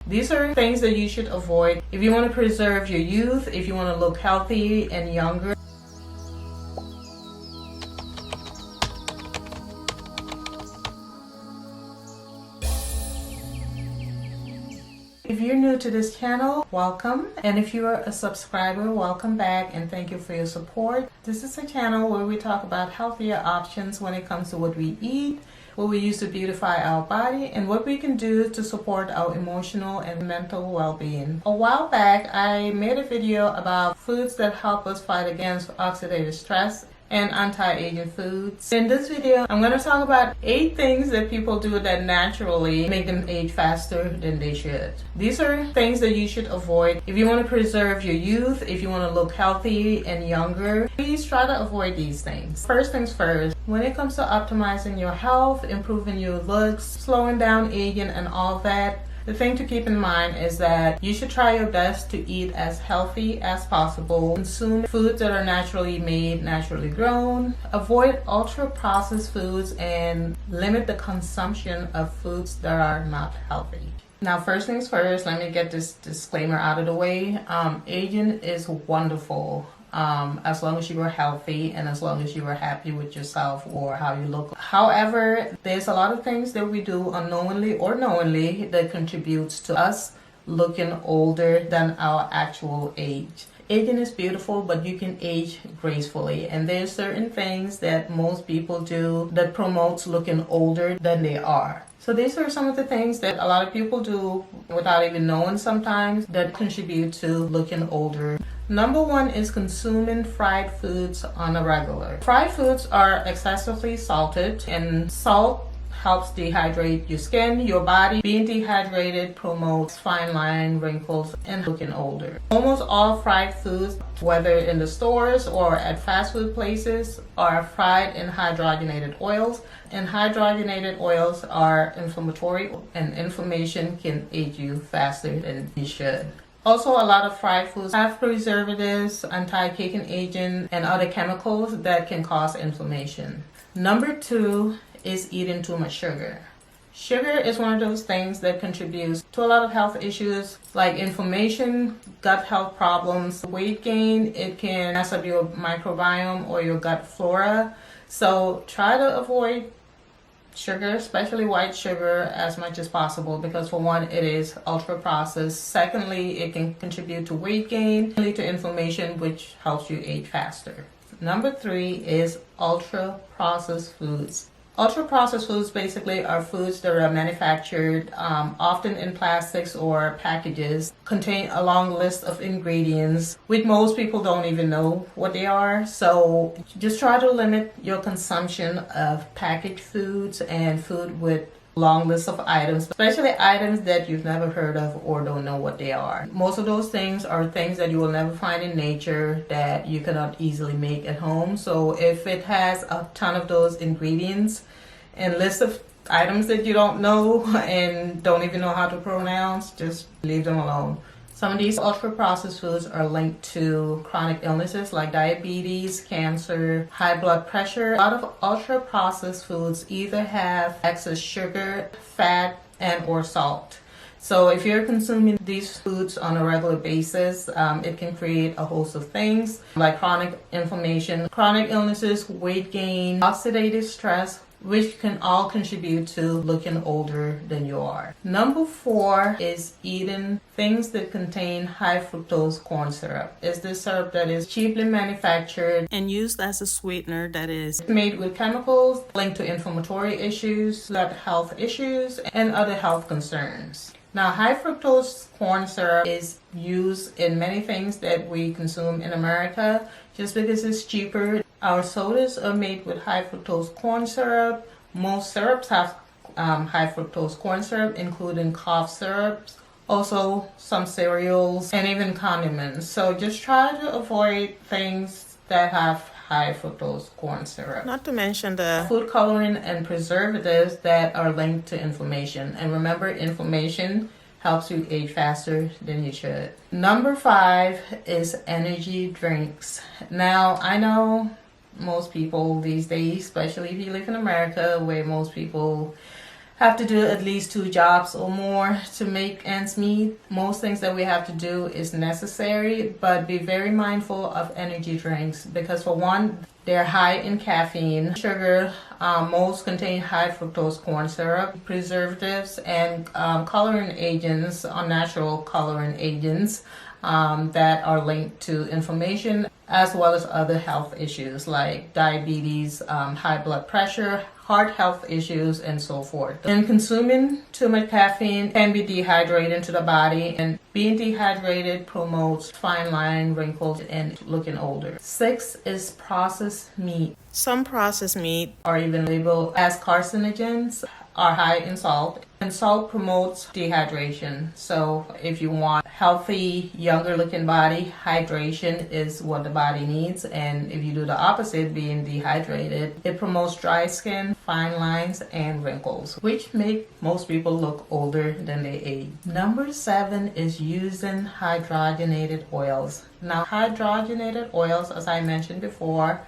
These are things that you should avoid if you want to preserve your youth, if you want to look healthy and younger. If you're new to this channel, welcome. And if you are a subscriber, welcome back and thank you for your support. This is a channel where we talk about healthier options when it comes to what we eat, what we use to beautify our body, and what we can do to support our emotional and mental well-being. A while back, I made a video about foods that help us fight against oxidative stress and anti-aging foods. In this video, I'm going to talk about 8 things that people do that naturally make them age faster than they should. These are things that you should avoid if you want to preserve your youth, if you want to look healthy and younger. Please try to avoid these things. First things first, when it comes to optimizing your health, improving your looks, slowing down aging and all that, the thing to keep in mind is that you should try your best to eat as healthy as possible. Consume foods that are naturally made, naturally grown. Avoid ultra-processed foods and limit the consumption of foods that are not healthy. Now, first things first, let me get this disclaimer out of the way. Aging is wonderful. As long as you are healthy and as long as you are happy with yourself or how you look. However, there's a lot of things that we do unknowingly or knowingly that contributes to us looking older than our actual age. Aging is beautiful, but you can age gracefully. And there's certain things that most people do that promotes looking older than they are. So these are some of the things that a lot of people do without even knowing sometimes that contribute to looking older. Number 1 is consuming fried foods on a regular. Fried foods are excessively salted, and salt helps dehydrate your skin, your body. Being dehydrated promotes fine line, wrinkles, and looking older. Almost all fried foods, whether in the stores or at fast food places, are fried in hydrogenated oils. And hydrogenated oils are inflammatory, and inflammation can age you faster than you should. Also, a lot of fried foods have preservatives, anti-caking agent, and other chemicals that can cause inflammation. Number 2 is eating too much sugar. Sugar is one of those things that contributes to a lot of health issues like inflammation, gut health problems, weight gain. It can mess up your microbiome or your gut flora. So try to avoid sugar, especially white sugar, as much as possible because for one, it is ultra processed. Secondly, it can contribute to weight gain, lead to inflammation, which helps you age faster. Number 3 is ultra processed foods. Ultra processed foods basically are foods that are manufactured often in plastics or packages, contain a long list of ingredients which most people don't even know what they are. So just try to limit your consumption of packaged foods and food with long list of items, especially items that you've never heard of or don't know what they are. Most of those things are things that you will never find in nature that you cannot easily make at home. So if it has a ton of those ingredients and list of items that you don't know and don't even know how to pronounce, just leave them alone. Some of these ultra-processed foods are linked to chronic illnesses like diabetes, cancer, high blood pressure. A lot of ultra-processed foods either have excess sugar, fat, and or salt. So if you're consuming these foods on a regular basis, it can create a host of things like chronic inflammation, chronic illnesses, weight gain, oxidative stress, which can all contribute to looking older than you are. Number 4 is eating things that contain high fructose corn syrup. It's this syrup that is cheaply manufactured and used as a sweetener that is made with chemicals linked to inflammatory issues, gut health issues, and other health concerns. Now, high fructose corn syrup is used in many things that we consume in America just because it's cheaper. Our sodas are made with high fructose corn syrup. Most syrups have high fructose corn syrup, including cough syrups, also some cereals, and even condiments. So just try to avoid things that have high fructose corn syrup. Not to mention the food coloring and preservatives that are linked to inflammation. And remember, inflammation helps you age faster than you should. Number 5 is energy drinks. Now, I know most people these days, especially if you live in America, where most people have to do at least 2 jobs or more to make ends meet. Most things that we have to do is necessary, but be very mindful of energy drinks because, for one, they're high in caffeine, sugar. Most contain high fructose corn syrup, preservatives, and coloring agents, unnatural coloring agents that are linked to inflammation, as well as other health issues like diabetes, high blood pressure, heart health issues, and so forth. And consuming too much caffeine can be dehydrating to the body, and being dehydrated promotes fine line, wrinkles, and looking older. 6 is processed meat. Some processed meat are even labeled as carcinogens, are high in salt, and salt promotes dehydration. So if you want healthy, younger looking body, hydration is what the body needs. And if you do the opposite, being dehydrated, it promotes dry skin, fine lines, and wrinkles, which make most people look older than they age. Number 7 is using hydrogenated oils. Now, hydrogenated oils, as I mentioned before,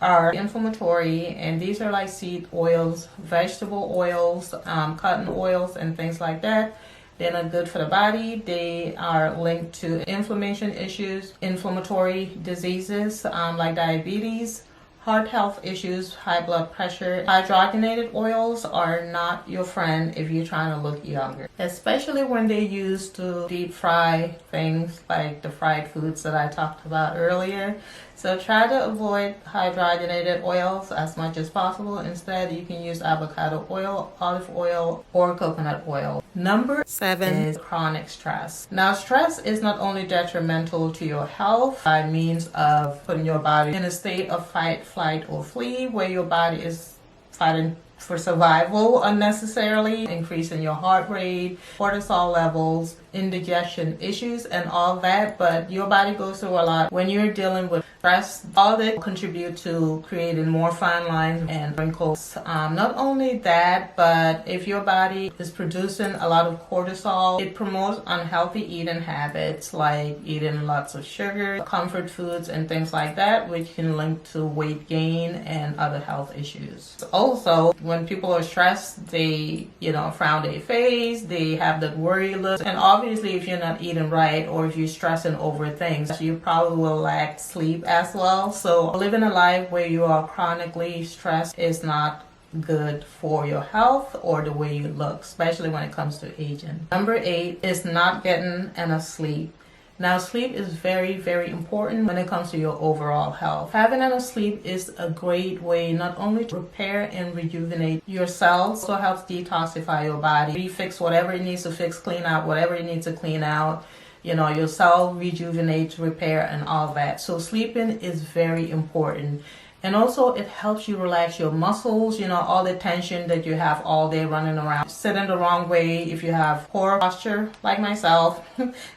are inflammatory, and these are like seed oils, vegetable oils, cotton oils, and things like that. They're not good for the body. They are linked to inflammation issues, inflammatory diseases like diabetes, heart health issues, high blood pressure. Hydrogenated oils are not your friend if you're trying to look younger, especially when they're used to deep fry things like the fried foods that I talked about earlier. So try to avoid hydrogenated oils as much as possible. Instead, you can use avocado oil, olive oil, or coconut oil. Number 7 is chronic stress. Now, stress is not only detrimental to your health by means of putting your body in a state of fight, flight, or flee, where your body is fighting for survival unnecessarily, increasing your heart rate, cortisol levels, indigestion issues, and all that. But your body goes through a lot when you're dealing with stress. All that contribute to creating more fine lines and wrinkles. Not only that, but if your body is producing a lot of cortisol, it promotes unhealthy eating habits like eating lots of sugar, comfort foods, and things like that, which can link to weight gain and other health issues. Also, when people are stressed, they, frown their face, they have that worry look, and obviously if you're not eating right or if you're stressing over things, you probably will lack sleep as well. So living a life where you are chronically stressed is not good for your health or the way you look, especially when it comes to aging. Number 8 is not getting enough sleep. Now, sleep is very, very important when it comes to your overall health. Having enough sleep is a great way not only to repair and rejuvenate your cells, also helps detoxify your body, refix whatever it needs to fix, clean out whatever it needs to clean out. Your cell rejuvenates, repair, and all that. So sleeping is very important. And also it helps you relax your muscles, all the tension that you have all day running around. Sitting the wrong way if you have poor posture like myself,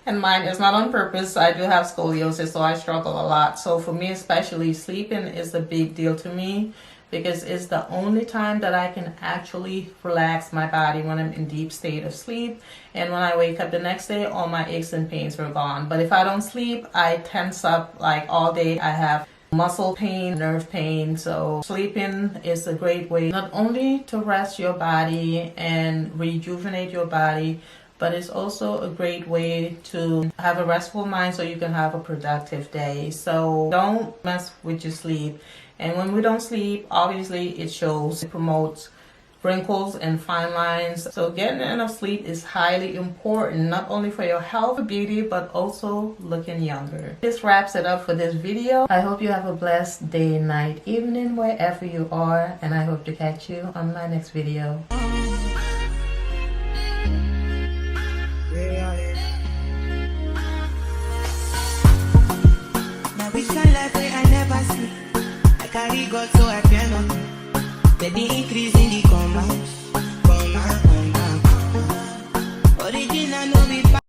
and mine is not on purpose. I do have scoliosis, so I struggle a lot. So for me especially, sleeping is a big deal to me because it's the only time that I can actually relax my body when I'm in deep state of sleep. And when I wake up the next day, all my aches and pains are gone. But if I don't sleep, I tense up like all day. I have muscle pain, nerve pain. So sleeping is a great way not only to rest your body and rejuvenate your body, but it's also a great way to have a restful mind so you can have a productive day. So don't mess with your sleep. And when we don't sleep, obviously it shows. It promotes wrinkles and fine lines. So getting enough sleep is highly important, not only for your health, beauty, but also looking younger. This wraps it up for this video. I hope you have a blessed day, night, evening, wherever you are, and I hope to catch you on my next video. Now we can life where I never see. I carry God so I fear nothing. Baby, increase in the commas. Original no be